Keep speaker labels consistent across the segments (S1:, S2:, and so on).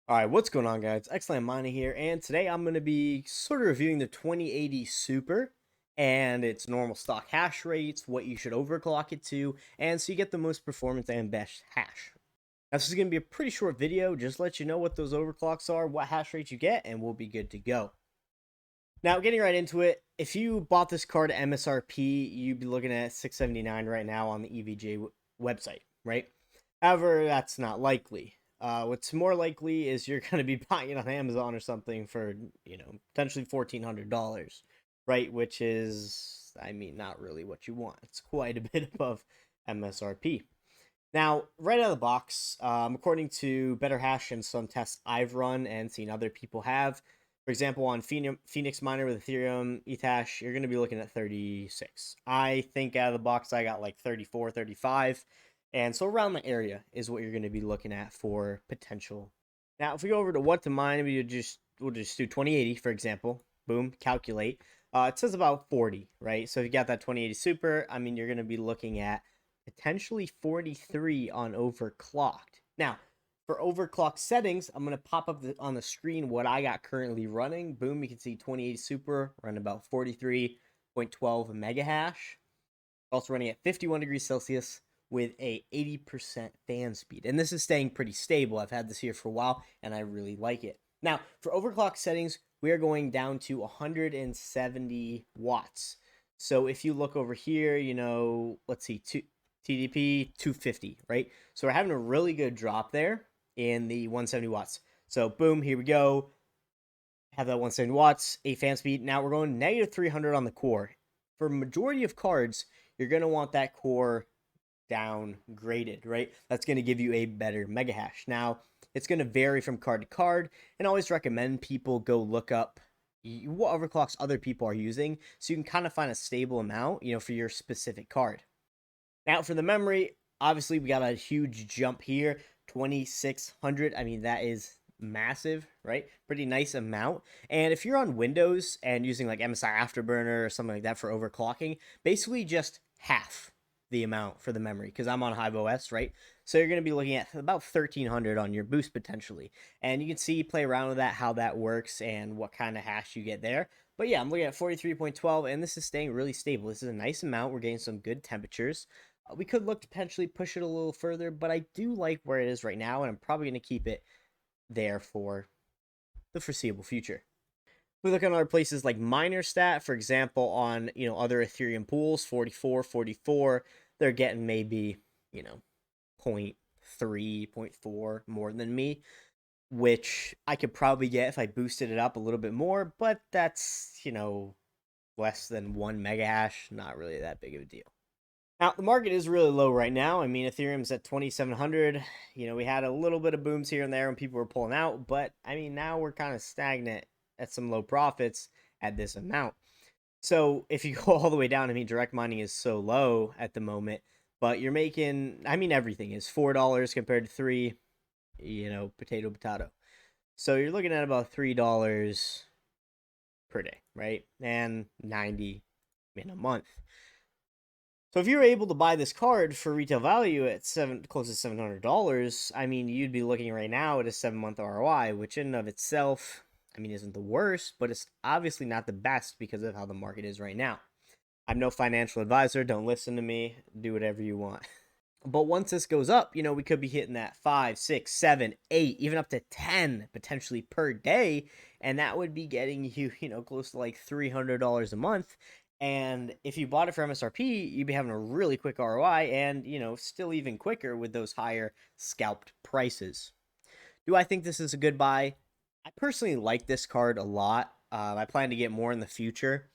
S1: All right, what's going on, guys? Excellent Mining here, and today I'm going to be sort of reviewing the 2080 Super and its normal stock hash rates, what you should overclock it to, and so you get the most performance and best hash. Now, this is going to be a pretty short video, just let you know what those overclocks are, what hash rates you get, and we'll be good to go. Now, getting right into it, if you bought this card at MSRP, you'd be looking at $679 right now on the EVGA website, right? However, that's not likely. What's more likely is you're going to be buying it on Amazon or something for, potentially $1,400, right? Which is, not really what you want. It's quite a bit above MSRP. Now, right out of the box, according to Better Hash and some tests I've run and seen other people have, for example, on Phoenix Miner with Ethereum, Ethash, you're going to be looking at 36. I think out of the box, I got like 34, 35. And so around the area is what you're going to be looking at for potential. Now, if we go over to what to mine, we'll just do 2080, for example. Boom, calculate. It says about 40, right? So if you got that 2080 Super, you're going to be looking at potentially 43 on overclocked. Now, for overclock settings, I'm going to pop up on the screen what I got currently running. Boom, you can see 2080 Super running about 43.12 mega hash. Also running at 51 degrees Celsius with a 80% fan speed. And this is staying pretty stable. I've had this here for a while, and I really like it. Now, for overclock settings, we are going down to 170 watts. So if you look over here, let's see, TDP 250, right? So we're having a really good drop there in the 170 watts. So boom, here we go. Have that 170 watts, 8 fan speed. Now we're going negative 300 on the core. For majority of cards, you're going to want that core downgraded, right? That's going to give you a better mega hash. Now, it's going to vary from card to card, and I always recommend people go look up what overclocks other people are using so you can kind of find a stable amount, for your specific card. Now, for the memory, obviously, we got a huge jump here, 2600. That is massive, right? Pretty nice amount. And if you're on Windows and using like MSI Afterburner or something like that for overclocking, basically just half the amount for the memory because I'm on HIVE OS, right? So you're going to be looking at about 1300 on your boost potentially. And you can see, play around with that, how that works and what kind of hash you get there. But yeah, I'm looking at 43.12 and this is staying really stable. This is a nice amount. We're getting some good temperatures. We could look to potentially push it a little further, but I do like where it is right now, and I'm probably going to keep it there for the foreseeable future. We look at other places like MinerStat, for example, on other Ethereum pools, 44, 44, they're getting maybe 0.3, 0.4 more than me, which I could probably get if I boosted it up a little bit more, but that's less than 1 mega hash, not really that big of a deal. Now, the market is really low right now. Ethereum's at 2,700. We had a little bit of booms here and there when people were pulling out, but now we're kind of stagnant at some low profits at this amount. So if you go all the way down, direct mining is so low at the moment, but you're making, everything is $4 compared to 3, potato. So you're looking at about $3 per day, right? And 90 in a month. So if you were able to buy this card for retail value at close to $700, you'd be looking right now at a 7-month ROI, which in and of itself, isn't the worst, but it's obviously not the best because of how the market is right now. I'm no financial advisor. Don't listen to me. Do whatever you want. But once this goes up, we could be hitting that 5, 6, 7, 8, even up to 10 potentially per day. And that would be getting you, close to like $300 a month. And if you bought it for MSRP, you'd be having a really quick ROI and, still even quicker with those higher scalped prices. Do I think this is a good buy? I personally like this card a lot. I plan to get more in the future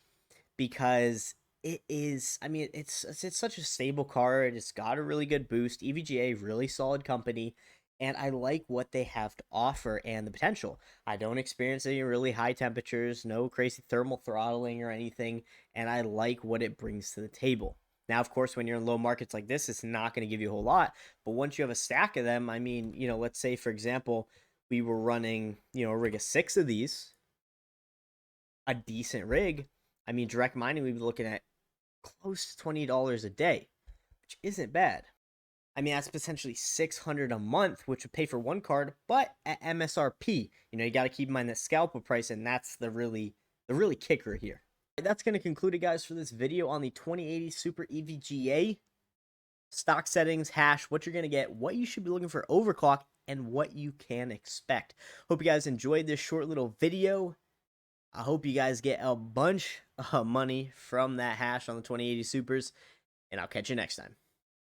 S1: because it is, it's such a stable card. It's got a really good boost. EVGA, really solid company. And I like what they have to offer and the potential. I don't experience any really high temperatures, no crazy thermal throttling or anything, and I like what it brings to the table. Now, of course, when you're in low markets like this, it's not going to give you a whole lot. But once you have a stack of them, let's say, for example, we were running, a rig of 6 of these, a decent rig. Direct mining, we'd be looking at close to $20 a day, which isn't bad. I mean, that's potentially 600 a month, which would pay for one card, but at MSRP. You got to keep in mind that scalper price, and that's the really kicker here. That's going to conclude it, guys, for this video on the 2080 Super EVGA. Stock settings, hash, what you're going to get, what you should be looking for overclock, and what you can expect. Hope you guys enjoyed this short little video. I hope you guys get a bunch of money from that hash on the 2080 Supers, and I'll catch you next time.